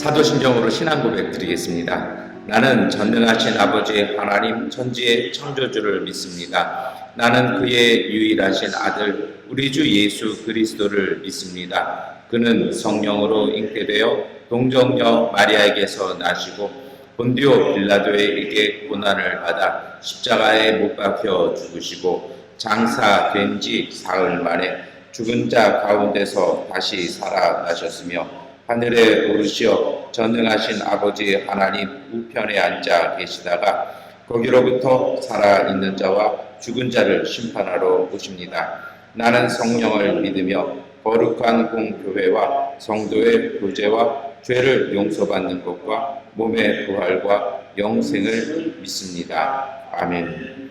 사도심정으로 신앙 고백 드리겠습니다. 나는 전능하신 아버지 하나님 천지의 창조주를 믿습니다. 나는 그의 유일하신 아들 우리 주 예수 그리스도를 믿습니다. 그는 성령으로 잉태되어 동정녀 마리아에게서 나시고 본디오 빌라도에게 고난을 받아 십자가에 못 박혀 죽으시고 장사된 지 사흘 만에 죽은 자 가운데서 다시 살아나셨으며 하늘에 오르시어 전능하신 아버지 하나님 우편에 앉아 계시다가 거기로부터 살아있는 자와 죽은 자를 심판하러 오십니다. 나는 성령을 믿으며 거룩한 공교회와 성도의 교제와 죄를 용서받는 것과 몸의 부활과 영생을 믿습니다. 아멘.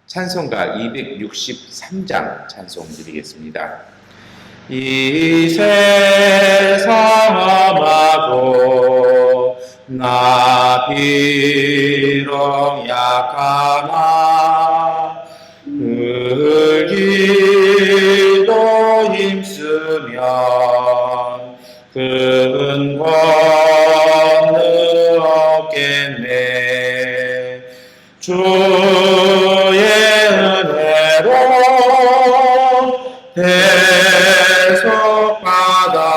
찬송가 263장 찬송 드리겠습니다. 이 세상 험하고 나 비록 약하나 그 길도 힘쓰면 큰 건너겠네. 주의 은혜로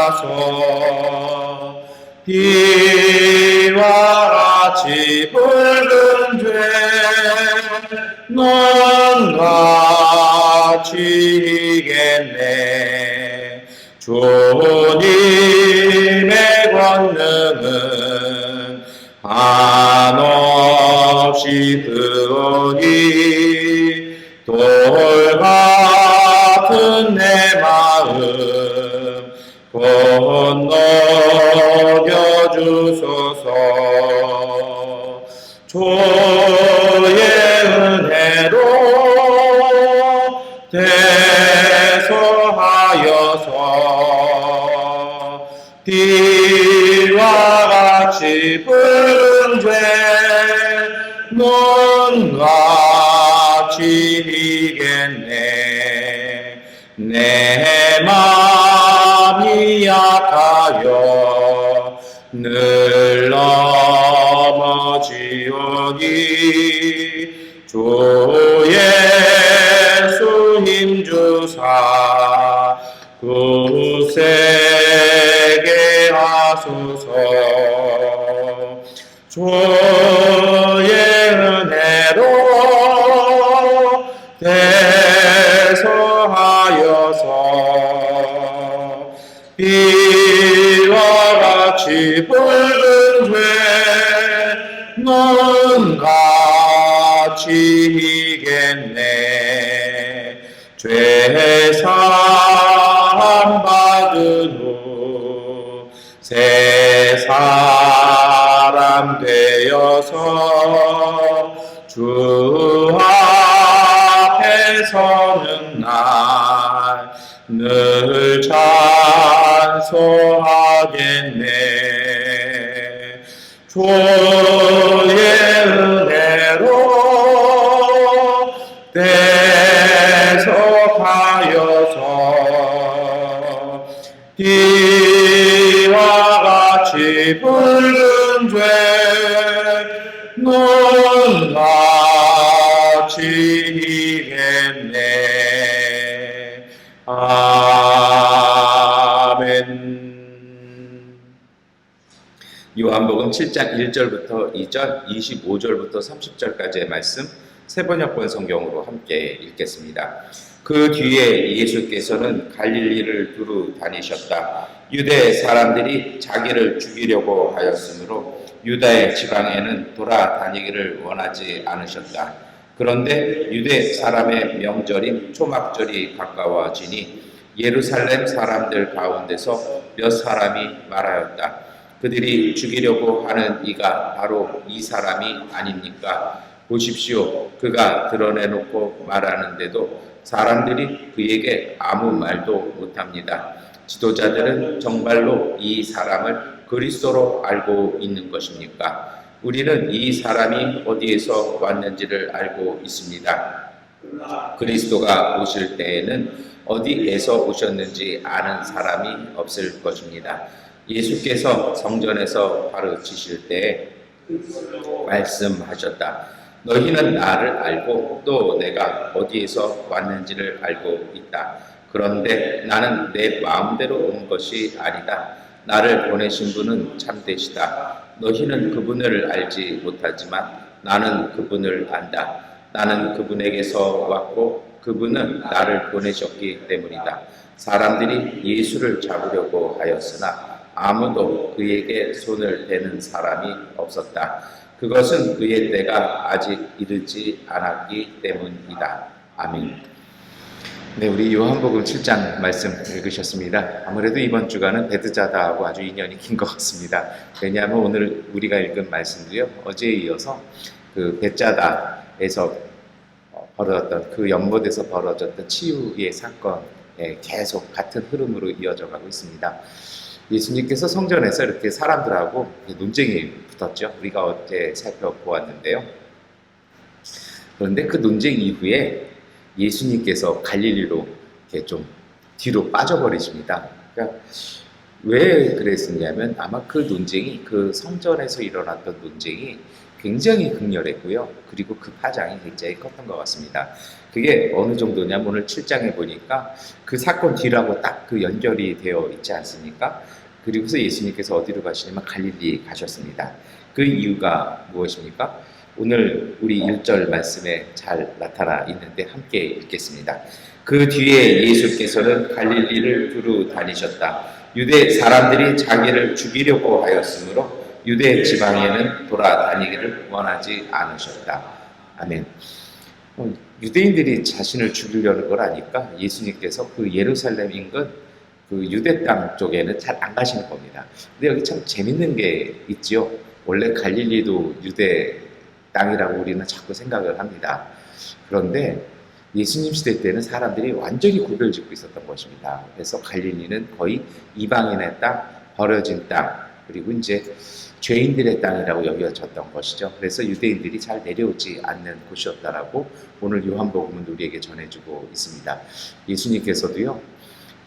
대속받아서 비와 같이 붉은 죄는 같이 이겠네. 주님의 권능은 한없이 크오니 돌 같은 내 마음 건너겨 주소서. 주의 은혜로 대속하여서 비와 같이 붉은 죄는 같이 이겠네. 내 맘이 약하여 늘 넘어지오니 주 예수 힘주사 굳세게 하소서. 주의 은혜로 대속하여서 비와 같이 붉은 죄는 같이 이겠네. 죄 사함 받은 후 새 사람 되어서 주 앞에 서는 날 늘 찬송하겠네. 주의 은혜로 대속하여서 비와 같이 붉은 죄는 같이 이겠네. 아멘. 요한복음 7장 1절부터 2절, 25절부터 30절까지의 말씀 세번역본 성경으로 함께 읽겠습니다. 그 뒤에 예수께서는 갈릴리를 두루 다니셨다. 유대 사람들이 자기를 죽이려고 하였으므로 유다의 지방에는 돌아다니기를 원하지 않으셨다. 그런데 유대 사람의 명절인 초막절이 가까워지니 예루살렘 사람들 가운데서 몇 사람이 말하였다. 그들이 죽이려고 하는 이가 바로 이 사람이 아닙니까? 보십시오. 그가 드러내놓고 말하는데도 사람들이 그에게 아무 말도 못합니다. 지도자들은 정말로 이 사람을 그리스도로 알고 있는 것입니까? 우리는 이 사람이 어디에서 왔는지를 알고 있습니다. 그리스도가 오실 때에는 어디에서 오셨는지 아는 사람이 없을 것입니다. 예수께서 성전에서 가르치실 때 말씀하셨다. 너희는 나를 알고 또 내가 어디에서 왔는지를 알고 있다. 그런데 나는 내 마음대로 온 것이 아니다. 나를 보내신 분은 참되시다. 너희는 그분을 알지 못하지만 나는 그분을 안다. 나는 그분에게서 왔고 그분은 나를 보내셨기 때문이다. 사람들이 예수를 잡으려고 하였으나 아무도 그에게 손을 대는 사람이 없었다. 그것은 그의 때가 아직 이르지 않았기 때문이다. 아멘. 네, 우리 요한복음 7장 말씀 읽으셨습니다. 아무래도 이번 주간은 베드자다하고 아주 인연이 긴 것 같습니다. 왜냐하면 오늘 우리가 읽은 말씀도요, 어제에 이어서 그 베자다에서 벌어졌던 그 연못에서 벌어졌던 치유의 사건에 계속 같은 흐름으로 이어져 가고 있습니다. 예수님께서 성전에서 이렇게 사람들하고 논쟁이 붙었죠. 우리가 어제 살펴보았는데요. 그런데 그 논쟁 이후에 예수님께서 갈릴리로 이렇게 좀 뒤로 빠져버리십니다. 그러니까 왜 그랬었냐면 아마 그 논쟁이, 그 성전에서 일어났던 논쟁이 굉장히 극렬했고요. 그리고 그 파장이 굉장히 컸던 것 같습니다. 그게 어느 정도냐면 오늘 7장에 보니까 그 사건 뒤라고 딱 그 연결이 되어 있지 않습니까? 그리고서 예수님께서 어디로 가시냐면 갈릴리 가셨습니다. 그 이유가 무엇입니까? 오늘 우리 1절 말씀에 잘 나타나 있는데 함께 읽겠습니다. 그 뒤에 예수께서는 갈릴리를 두루 다니셨다. 유대 사람들이 자기를 죽이려고 하였으므로 유대 지방에는 돌아다니기를 원하지 않으셨다. 아멘. 유대인들이 자신을 죽이려는 걸 아니까 예수님께서 그 예루살렘 인근 그 유대 땅 쪽에는 잘 안 가시는 겁니다. 근데 여기 참 재밌는 게 있죠. 원래 갈릴리도 유대 땅이라고 우리는 자꾸 생각을 합니다. 그런데 예수님 시대 때는 사람들이 완전히 구별짓고 있었던 것입니다. 그래서 갈릴리는 거의 이방인의 땅, 버려진 땅, 그리고 이제 죄인들의 땅이라고 여겨졌던 것이죠. 그래서 유대인들이 잘 내려오지 않는 곳이었다라고 오늘 요한복음은 우리에게 전해주고 있습니다. 예수님께서도요,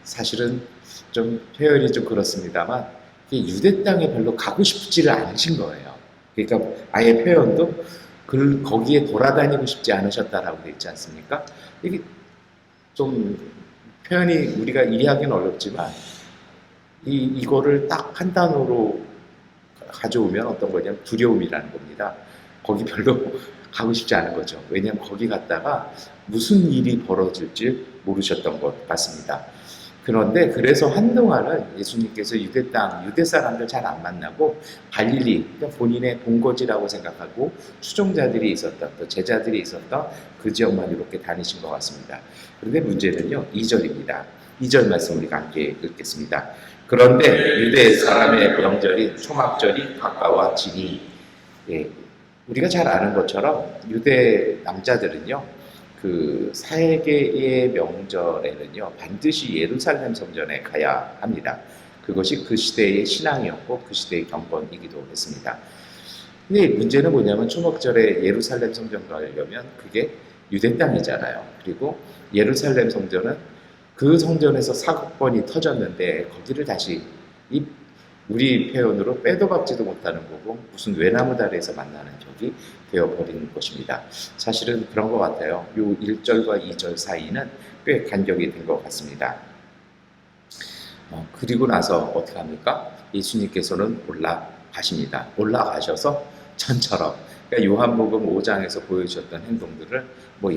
사실은 좀 표현이 좀 그렇습니다만 유대 땅에 별로 가고 싶지를 않으신 거예요. 그러니까 아예 표현도 거기에 돌아다니고 싶지 않으셨다라고 되어 있지 않습니까? 이게 좀 표현이 우리가 이해하기는 어렵지만 이거를 딱 한 단어로 가져오면 어떤 거냐면 두려움이라는 겁니다. 거기 별로 가고 싶지 않은 거죠. 왜냐하면 거기 갔다가 무슨 일이 벌어질지 모르셨던 것 같습니다. 그런데 그래서 한동안은 예수님께서 유대 땅, 유대 사람들 잘 안 만나고 갈릴리, 그러니까 본인의 본거지라고 생각하고 추종자들이 있었던, 또 제자들이 있었던 그 지역만 이렇게 다니신 것 같습니다. 그런데 문제는요, 2절입니다. 2절 말씀 우리가 함께 읽겠습니다. 그런데 유대 사람의 명절인 초막절이 가까워지니, 예, 우리가 잘 아는 것처럼 유대 남자들은요, 그 사개의 명절에는요 반드시 예루살렘 성전에 가야 합니다. 그것이 그 시대의 신앙이었고 그 시대의 경건이기도 했습니다. 근데 문제는 뭐냐면 초막절에 예루살렘 성전 가려면 그게 유대 땅이잖아요. 그리고 예루살렘 성전은 그 성전에서 사건이 터졌는데 거기를 다시 우리 표현으로 빼도 박지도 못하는 거고 무슨 외나무 다리에서 만나는 격이 되어버리는 것입니다. 사실은 그런 것 같아요. 요 1절과 2절 사이는 꽤 간격이 된 것 같습니다. 그리고 나서 어떻게 합니까? 예수님께서는 올라가십니다. 올라가셔서 전처럼 그러니까 요한복음 5장에서 보여주셨던 행동들을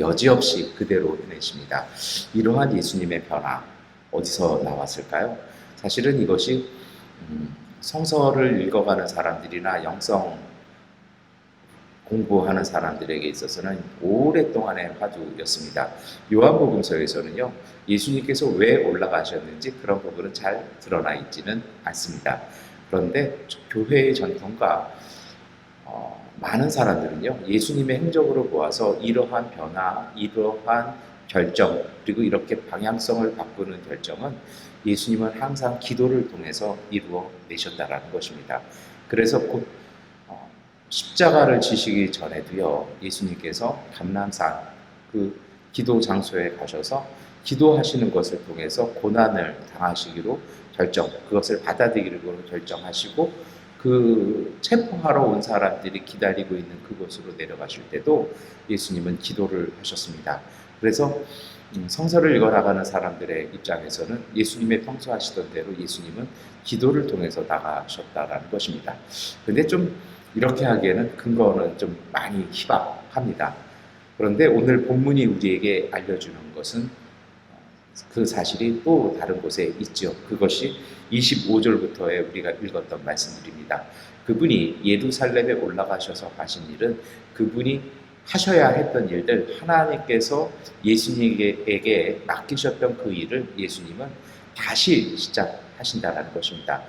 여지없이 그대로 해내십니다. 이러한 예수님의 변화 어디서 나왔을까요? 사실은 이것이 성서를 읽어가는 사람들이나 영성 공부하는 사람들에게 있어서는 오랫동안의 화두였습니다. 요한복음서에서는요, 예수님께서 왜 올라가셨는지 그런 부분은 잘 드러나 있지는 않습니다. 그런데 교회의 전통과 많은 사람들은요, 예수님의 행적으로 보아서 이러한 변화, 이러한 결정, 그리고 이렇게 방향성을 바꾸는 결정은 예수님은 항상 기도를 통해서 이루어내셨다라는 것입니다. 그래서 곧 십자가를 지시기 전에도요, 예수님께서 감람산 그 기도 장소에 가셔서 기도하시는 것을 통해서 고난을 당하시기로 결정, 그것을 받아들이기로 결정하시고 그 체포하러 온 사람들이 기다리고 있는 그곳으로 내려가실 때도 예수님은 기도를 하셨습니다. 그래서 성서를 읽어나가는 사람들의 입장에서는 예수님의 평소 하시던 대로 예수님은 기도를 통해서 나가셨다라는 것입니다. 근데 좀 이렇게 하기에는 근거는 좀 많이 희박합니다. 그런데 오늘 본문이 우리에게 알려주는 것은 그 사실이 또 다른 곳에 있죠. 그것이 25절부터의 우리가 읽었던 말씀들입니다. 그분이 예루살렘에 올라가셔서 하신 일은 그분이 하셔야 했던 일들, 하나님께서 예수님에게 맡기셨던 그 일을 예수님은 다시 시작하신다는 것입니다.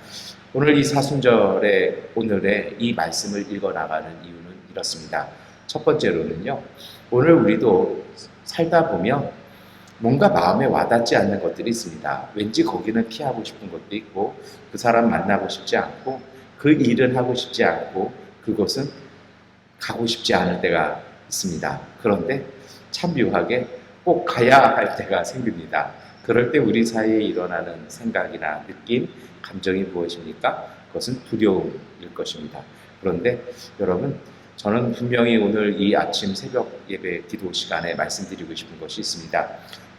오늘 이 사순절에 오늘의 이 말씀을 읽어나가는 이유는 이렇습니다. 첫 번째로는요, 오늘 우리도 살다 보면 뭔가 마음에 와닿지 않는 것들이 있습니다. 왠지 거기는 피하고 싶은 것도 있고, 그 사람 만나고 싶지 않고, 그 일은 하고 싶지 않고, 그곳은 가고 싶지 않을 때가 있습니다. 그런데 참 묘하게 꼭 가야 할 때가 생깁니다. 그럴 때 우리 사이에 일어나는 생각이나 느낌, 감정이 무엇입니까? 그것은 두려움일 것입니다. 그런데 여러분, 저는 분명히 오늘 이 아침 새벽 예배 기도 시간에 말씀드리고 싶은 것이 있습니다.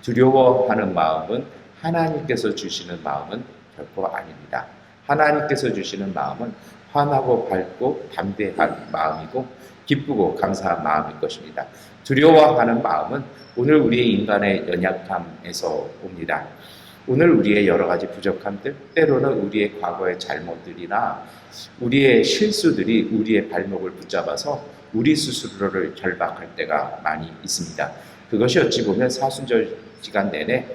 두려워하는 마음은 하나님께서 주시는 마음은 결코 아닙니다. 하나님께서 주시는 마음은 환하고 밝고 담대한 마음이고 기쁘고 감사한 마음일 것입니다. 두려워하는 마음은 오늘 우리의 인간의 연약함에서 옵니다. 오늘 우리의 여러 가지 부족함들, 때로는 우리의 과거의 잘못들이나 우리의 실수들이 우리의 발목을 붙잡아서 우리 스스로를 결박할 때가 많이 있습니다. 그것이 어찌 보면 사순절 기간 내내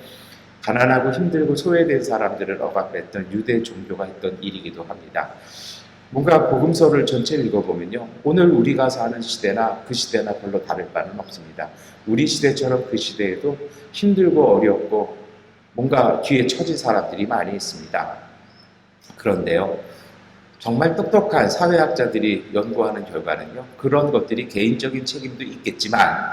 가난하고 힘들고 소외된 사람들을 억압했던 유대 종교가 했던 일이기도 합니다. 뭔가 복음서를 전체 읽어보면요, 오늘 우리가 사는 시대나 그 시대나 별로 다를 바는 없습니다. 우리 시대처럼 그 시대에도 힘들고 어렵고 뭔가 뒤에 처진 사람들이 많이 있습니다. 그런데요, 정말 똑똑한 사회학자들이 연구하는 결과는요, 그런 것들이 개인적인 책임도 있겠지만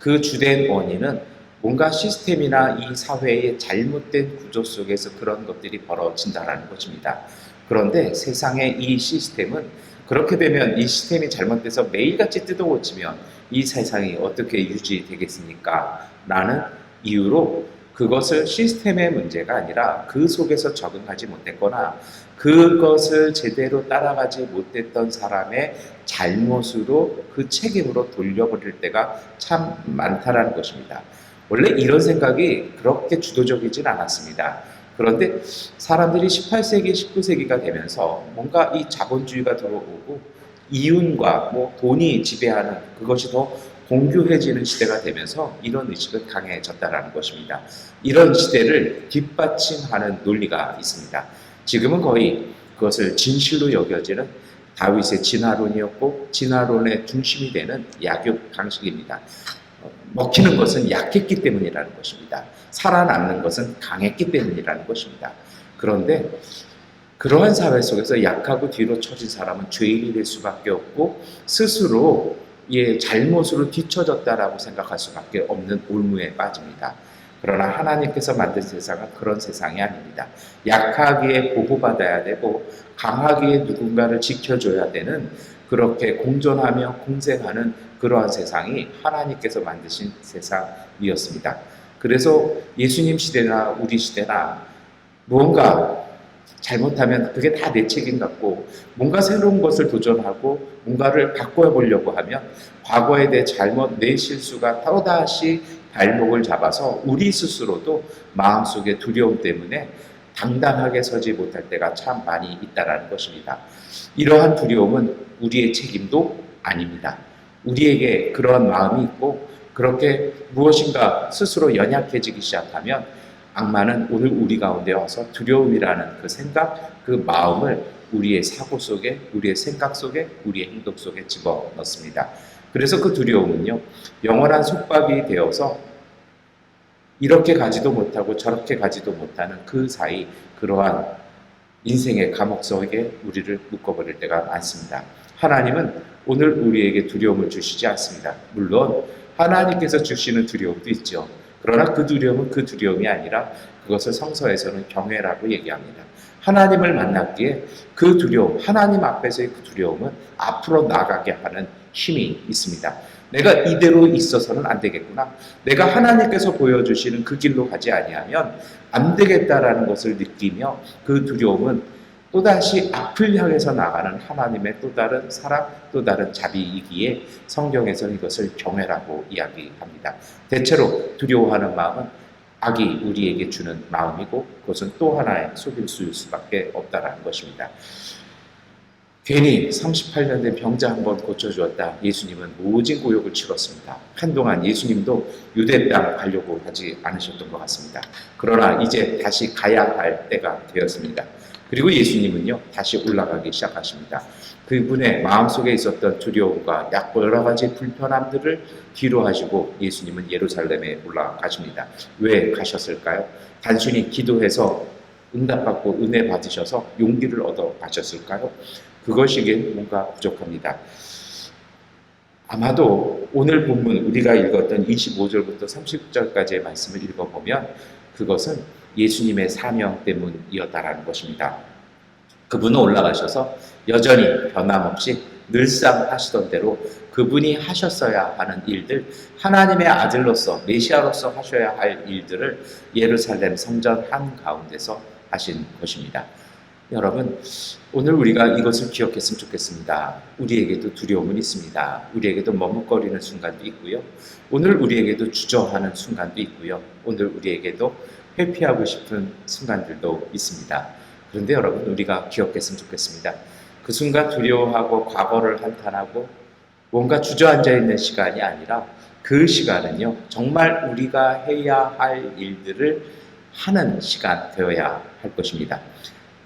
그 주된 원인은 뭔가 시스템이나 이 사회의 잘못된 구조 속에서 그런 것들이 벌어진다는 것입니다. 그런데 세상의 이 시스템은 그렇게 되면 이 시스템이 잘못돼서 매일같이 뜯어고치면 이 세상이 어떻게 유지되겠습니까? 라는 이유로 그것을 시스템의 문제가 아니라 그 속에서 적응하지 못했거나 그것을 제대로 따라가지 못했던 사람의 잘못으로 그 책임으로 돌려버릴 때가 참 많다라는 것입니다. 원래 이런 생각이 그렇게 주도적이진 않았습니다. 그런데 사람들이 18세기, 19세기가 되면서 뭔가 이 자본주의가 들어오고 이윤과 돈이 지배하는 그것이 더 공교해지는 시대가 되면서 이런 의식은 강해졌다는 것입니다. 이런 시대를 뒷받침하는 논리가 있습니다. 지금은 거의 그것을 진실로 여겨지는 다윗의 진화론이었고 진화론의 중심이 되는 약육 방식입니다. 먹히는 것은 약했기 때문이라는 것입니다. 살아남는 것은 강했기 때문이라는 것입니다. 그런데 그러한 사회 속에서 약하고 뒤로 처진 사람은 죄인이 될 수밖에 없고 스스로 잘못으로 뒤처졌다라고 생각할 수밖에 없는 올무에 빠집니다. 그러나 하나님께서 만든 세상은 그런 세상이 아닙니다. 약하기에 보호받아야 되고 강하기에 누군가를 지켜줘야 되는 그렇게 공존하며 공생하는 그러한 세상이 하나님께서 만드신 세상이었습니다. 그래서 예수님 시대나 우리 시대나 무언가 잘못하면 그게 다 내 책임 같고 뭔가 새로운 것을 도전하고 뭔가를 바꿔보려고 하면 과거에 내 잘못, 내 실수가 또다시 발목을 잡아서 우리 스스로도 마음속에 두려움 때문에 당당하게 서지 못할 때가 참 많이 있다는 것입니다. 이러한 두려움은 우리의 책임도 아닙니다. 우리에게 그런 마음이 있고 그렇게 무엇인가 스스로 연약해지기 시작하면 악마는 오늘 우리 가운데 와서 두려움이라는 그 생각, 그 마음을 우리의 사고 속에, 우리의 생각 속에, 우리의 행동 속에 집어넣습니다. 그래서 그 두려움은요, 영원한 속박이 되어서 이렇게 가지도 못하고 저렇게 가지도 못하는 그 사이 그러한 인생의 감옥 속에 우리를 묶어버릴 때가 많습니다. 하나님은 오늘 우리에게 두려움을 주시지 않습니다. 물론 하나님께서 주시는 두려움도 있죠. 그러나 그 두려움은 그 두려움이 아니라 그것을 성서에서는 경외라고 얘기합니다. 하나님을 만났기에 그 두려움, 하나님 앞에서의 그 두려움은 앞으로 나가게 하는 힘이 있습니다. 내가 이대로 있어서는 안 되겠구나. 내가 하나님께서 보여주시는 그 길로 가지 아니하면 안 되겠다라는 것을 느끼며 그 두려움은 또다시 앞을 향해서 나가는 하나님의 또 다른 사랑, 또 다른 자비이기에 성경에서는 이것을 경외라고 이야기합니다. 대체로 두려워하는 마음은 악이 우리에게 주는 마음이고 그것은 또 하나의 속임수일 수밖에 없다는 것입니다. 괜히 38년 된 병자 한번 고쳐주었다. 예수님은 모진 고역을 치렀습니다. 한동안 예수님도 유대 땅 가려고 하지 않으셨던 것 같습니다. 그러나 이제 다시 가야 할 때가 되었습니다. 그리고 예수님은요 다시 올라가기 시작하십니다. 그분의 마음속에 있었던 두려움과 여러 가지 불편함들을 뒤로 하시고 예수님은 예루살렘에 올라가십니다. 왜 가셨을까요? 단순히 기도해서 응답받고 은혜 받으셔서 용기를 얻어 가셨을까요? 그것이긴 뭔가 부족합니다. 아마도 오늘 본문 우리가 읽었던 25절부터 30절까지의 말씀을 읽어보면 그것은 예수님의 사명 때문이었다라는 것입니다. 그분은 올라가셔서 여전히 변함없이 늘상 하시던 대로 그분이 하셨어야 하는 일들, 하나님의 아들로서 메시아로서 하셔야 할 일들을 예루살렘 성전 한가운데서 하신 것입니다. 여러분, 오늘 우리가 이것을 기억했으면 좋겠습니다. 우리에게도 두려움은 있습니다. 우리에게도 머뭇거리는 순간도 있고요. 오늘 우리에게도 주저하는 순간도 있고요. 오늘 우리에게도 회피하고 싶은 순간들도 있습니다. 그런데 여러분, 우리가 기억했으면 좋겠습니다. 그 순간 두려워하고 과거를 한탄하고 뭔가 주저앉아 있는 시간이 아니라 그 시간은요, 정말 우리가 해야 할 일들을 하는 시간 되어야 할 것입니다.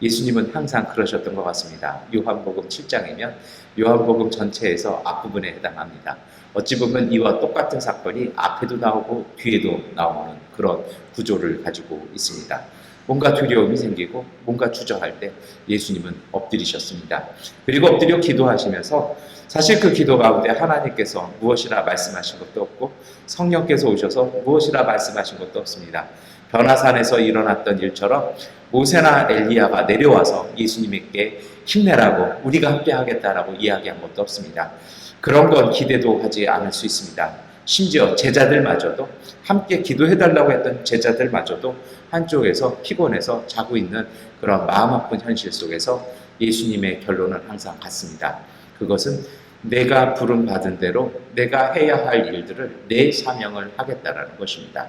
예수님은 항상 그러셨던 것 같습니다. 요한복음 7장이면 요한복음 전체에서 앞부분에 해당합니다. 어찌 보면 이와 똑같은 사건이 앞에도 나오고 뒤에도 나오는 그런 구조를 가지고 있습니다. 뭔가 두려움이 생기고 뭔가 주저할 때 예수님은 엎드리셨습니다. 그리고 엎드려 기도하시면서 사실 그 기도 가운데 하나님께서 무엇이라 말씀하신 것도 없고 성령께서 오셔서 무엇이라 말씀하신 것도 없습니다. 변화산에서 일어났던 일처럼 모세나 엘리야가 내려와서 예수님께 힘내라고 우리가 함께 하겠다라고 이야기한 것도 없습니다. 그런 건 기대도 하지 않을 수 있습니다. 심지어 제자들마저도 함께 기도해달라고 했던 제자들마저도 한쪽에서 피곤해서 자고 있는 그런 마음 아픈 현실 속에서 예수님의 결론은 항상 같습니다. 그것은 내가 부름받은 대로 내가 해야 할 일들을 내 사명을 하겠다라는 것입니다.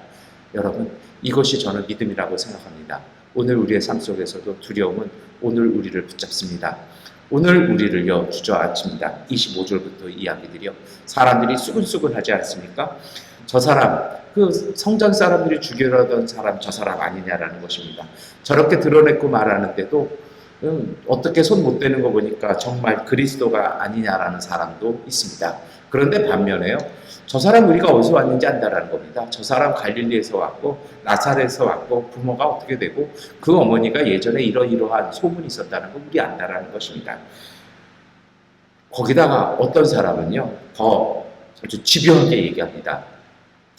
여러분, 이것이 저는 믿음이라고 생각합니다. 오늘 우리의 삶 속에서도 두려움은 오늘 우리를 붙잡습니다. 오늘 우리를요 주저앉힙니다. 25절부터 이야기들이요. 사람들이 수근수근하지 않습니까? 저 사람, 그 성전 사람들이 죽이려던 사람 저 사람 아니냐라는 것입니다. 저렇게 드러냈고 말하는데도 어떻게 손 못 대는 거 보니까 정말 그리스도가 아니냐라는 사람도 있습니다. 그런데 반면에요. 저 사람 우리가 어디서 왔는지 안다라는 겁니다. 저 사람 갈릴리에서 왔고 나사렛에서 왔고 부모가 어떻게 되고 그 어머니가 예전에 이러이러한 소문이 있었다는 거 우리 안다라는 것입니다. 거기다가 어떤 사람은요 더 아주 집요하게 얘기합니다.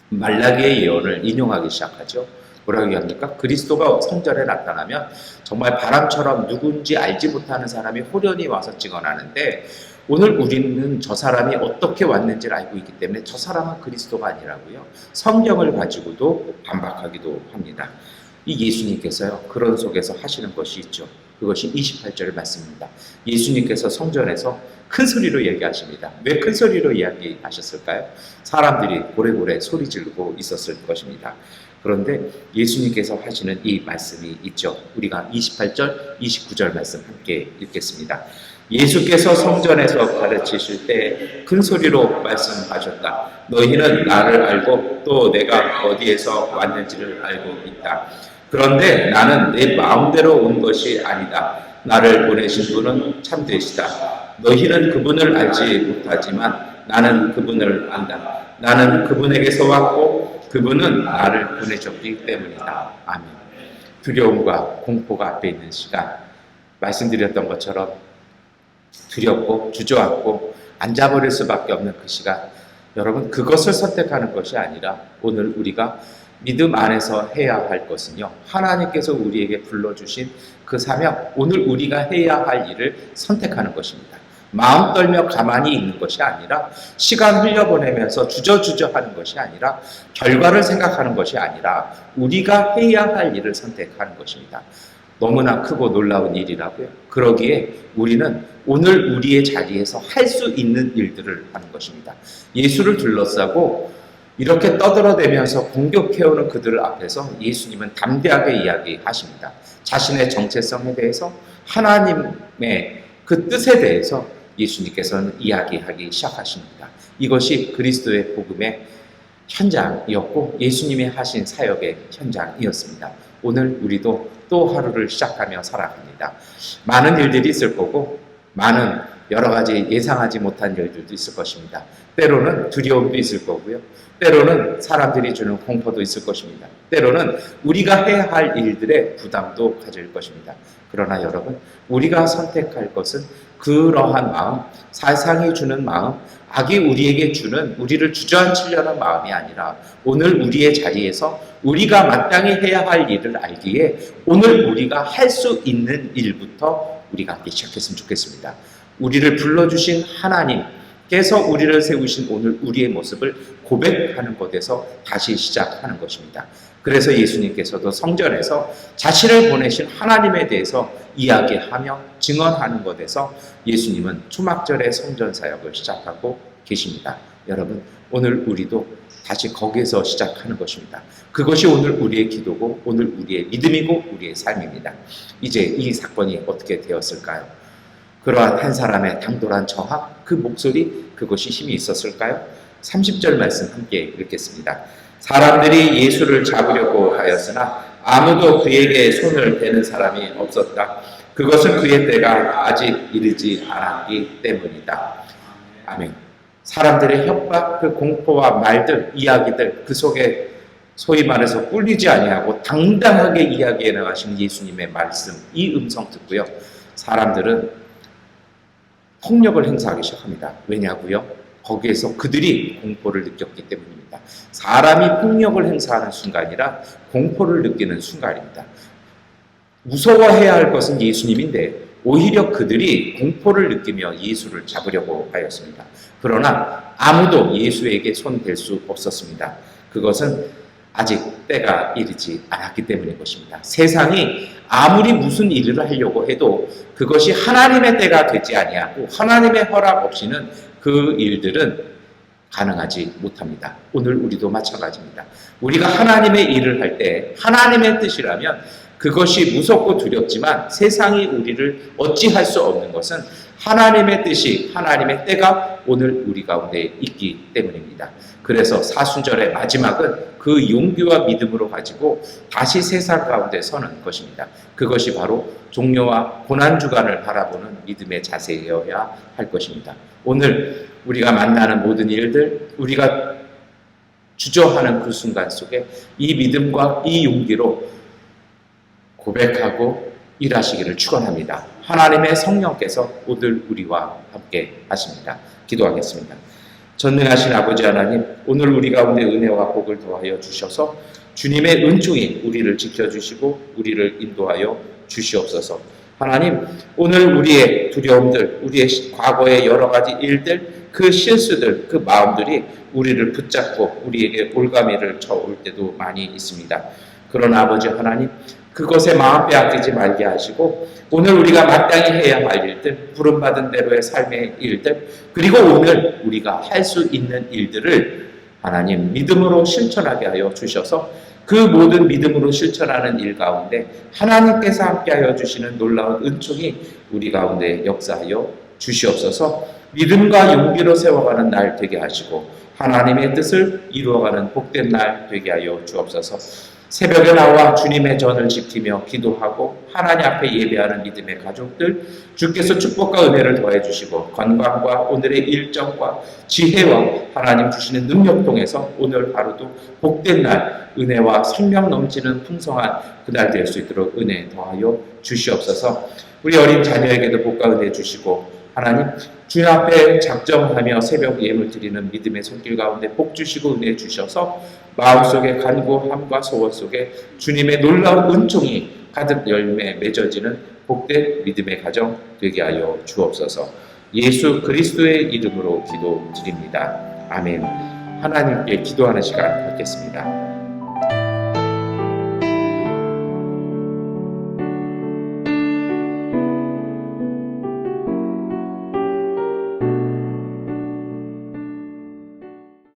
말라기의 예언을 인용하기 시작하죠. 뭐라고 얘기합니까? 그리스도가 성전에 나타나면 정말 바람처럼 누군지 알지 못하는 사람이 호련히 와서 증언하는데 오늘 우리는 저 사람이 어떻게 왔는지를 알고 있기 때문에 저 사람은 그리스도가 아니라고요. 성경을 가지고도 반박하기도 합니다. 이 예수님께서요. 그런 속에서 하시는 것이 있죠. 그것이 28절 말씀입니다. 예수님께서 성전에서 큰 소리로 얘기하십니다. 왜 큰 소리로 이야기하셨을까요? 사람들이 고래고래 소리 지르고 있었을 것입니다. 그런데 예수님께서 하시는 이 말씀이 있죠. 우리가 28절, 29절 말씀 함께 읽겠습니다. 예수께서 성전에서 가르치실 때 큰 소리로 말씀하셨다. 너희는 나를 알고 또 내가 어디에서 왔는지를 알고 있다. 그런데 나는 내 마음대로 온 것이 아니다. 나를 보내신 분은 참되시다. 너희는 그분을 알지 못하지만 나는 그분을 안다. 나는 그분에게서 왔고 그분은 나를 보내셨기 때문이다. 아멘. 두려움과 공포가 앞에 있는 시간, 말씀드렸던 것처럼 두렵고 주저앉고 앉아버릴 수밖에 없는 그 시간, 여러분 그것을 선택하는 것이 아니라 오늘 우리가 믿음 안에서 해야 할 것은요, 하나님께서 우리에게 불러주신 그 사명, 오늘 우리가 해야 할 일을 선택하는 것입니다. 마음 떨며 가만히 있는 것이 아니라, 시간 흘려보내면서 주저주저 하는 것이 아니라, 결과를 생각하는 것이 아니라 우리가 해야 할 일을 선택하는 것입니다. 너무나 크고 놀라운 일이라고요. 그러기에 우리는 오늘 우리의 자리에서 할 수 있는 일들을 하는 것입니다. 예수를 둘러싸고 이렇게 떠들어대면서 공격해오는 그들 앞에서 예수님은 담대하게 이야기하십니다. 자신의 정체성에 대해서, 하나님의 그 뜻에 대해서 예수님께서는 이야기하기 시작하십니다. 이것이 그리스도의 복음의 현장이었고 예수님이 하신 사역의 현장이었습니다. 오늘 우리도 또 하루를 시작하며 살아갑니다. 많은 일들이 있을 거고 많은 여러 가지 예상하지 못한 일들도 있을 것입니다. 때로는 두려움도 있을 거고요. 때로는 사람들이 주는 공포도 있을 것입니다. 때로는 우리가 해야 할 일들의 부담도 가질 것입니다. 그러나 여러분, 우리가 선택할 것은 그러한 마음, 세상이 주는 마음, 악이 우리에게 주는, 우리를 주저앉히려는 마음이 아니라 오늘 우리의 자리에서 우리가 마땅히 해야 할 일을 알기에 오늘 우리가 할 수 있는 일부터 우리가 하기 시작했으면 좋겠습니다. 우리를 불러주신 하나님께서 우리를 세우신 오늘 우리의 모습을 고백하는 것에서 다시 시작하는 것입니다. 그래서 예수님께서도 성전에서 자신을 보내신 하나님에 대해서 이야기하며 증언하는 것에서 예수님은 초막절의 성전 사역을 시작하고 계십니다. 여러분, 오늘 우리도 다시 거기에서 시작하는 것입니다. 그것이 오늘 우리의 기도고 오늘 우리의 믿음이고 우리의 삶입니다. 이제 이 사건이 어떻게 되었을까요? 그러한 한 사람의 당돌한 저항, 그 목소리, 그것이 힘이 있었을까요? 30절 말씀 함께 읽겠습니다. 사람들이 예수를 잡으려고 하였으나 아무도 그에게 손을 대는 사람이 없었다. 그것은 그의 때가 아직 이르지 않았기 때문이다. 아멘. 사람들의 협박, 그 공포와 말들, 이야기들, 그 속에 소위 말해서 꿀리지 아니하고 당당하게 이야기해 나가신 예수님의 말씀, 이 음성 듣고요, 사람들은 폭력을 행사하기 시작합니다. 왜냐고요? 거기에서 그들이 공포를 느꼈기 때문입니다. 사람이 폭력을 행사하는 순간이라 공포를 느끼는 순간입니다. 무서워해야 할 것은 예수님인데 오히려 그들이 공포를 느끼며 예수를 잡으려고 하였습니다. 그러나 아무도 예수에게 손댈 수 없었습니다. 그것은 아직 때가 이르지 않았기 때문인 것입니다. 세상이 아무리 무슨 일을 하려고 해도 그것이 하나님의 때가 되지 아니하고 하나님의 허락 없이는 그 일들은 가능하지 못합니다. 오늘 우리도 마찬가지입니다. 우리가 하나님의 일을 할 때 하나님의 뜻이라면 그것이 무섭고 두렵지만 세상이 우리를 어찌할 수 없는 것은 하나님의 뜻이, 하나님의 때가 오늘 우리 가운데 있기 때문입니다. 그래서 사순절의 마지막은 그 용기와 믿음으로 가지고 다시 세상 가운데 서는 것입니다. 그것이 바로 종료와 고난주간을 바라보는 믿음의 자세여야 할 것입니다. 오늘 우리가 만나는 모든 일들, 우리가 주저하는 그 순간 속에 이 믿음과 이 용기로 고백하고 일하시기를 축원합니다. 하나님의 성령께서 오늘 우리와 함께 하십니다. 기도하겠습니다. 전능하신 아버지 하나님, 오늘 우리 가운데 은혜와 복을 더하여 주셔서 주님의 은총이 우리를 지켜주시고 우리를 인도하여 주시옵소서. 하나님, 오늘 우리의 두려움들, 우리의 과거의 여러 가지 일들, 그 실수들, 그 마음들이 우리를 붙잡고 우리에게 올가미를 쳐올 때도 많이 있습니다. 그러나 아버지 하나님, 그것에 마음 빼앗기지 말게 하시고 오늘 우리가 마땅히 해야 할 일들, 부름받은 대로의 삶의 일들, 그리고 오늘 우리가 할 수 있는 일들을 하나님 믿음으로 실천하게 하여 주셔서 그 모든 믿음으로 실천하는 일 가운데 하나님께서 함께하여 주시는 놀라운 은총이 우리 가운데 역사하여 주시옵소서. 믿음과 용기로 세워가는 날 되게 하시고 하나님의 뜻을 이루어가는 복된 날 되게 하여 주옵소서. 새벽에 나와 주님의 전을 지키며 기도하고 하나님 앞에 예배하는 믿음의 가족들, 주께서 축복과 은혜를 더해 주시고 건강과 오늘의 일정과 지혜와 하나님 주시는 능력 통해서 오늘 하루도 복된 날, 은혜와 생명 넘치는 풍성한 그날 될 수 있도록 은혜 더하여 주시옵소서. 우리 어린 자녀에게도 복과 은혜 주시고 하나님, 주님 앞에 작정하며 새벽 예물 드리는 믿음의 손길 가운데 복 주시고 은혜 주셔서 마음속의 간구함과 소원 속에 주님의 놀라운 은총이 가득 열매 맺어지는 복된 믿음의 가정 되게 하여 주옵소서. 예수 그리스도의 이름으로 기도드립니다. 아멘. 하나님께 기도하는 시간 갖겠습니다.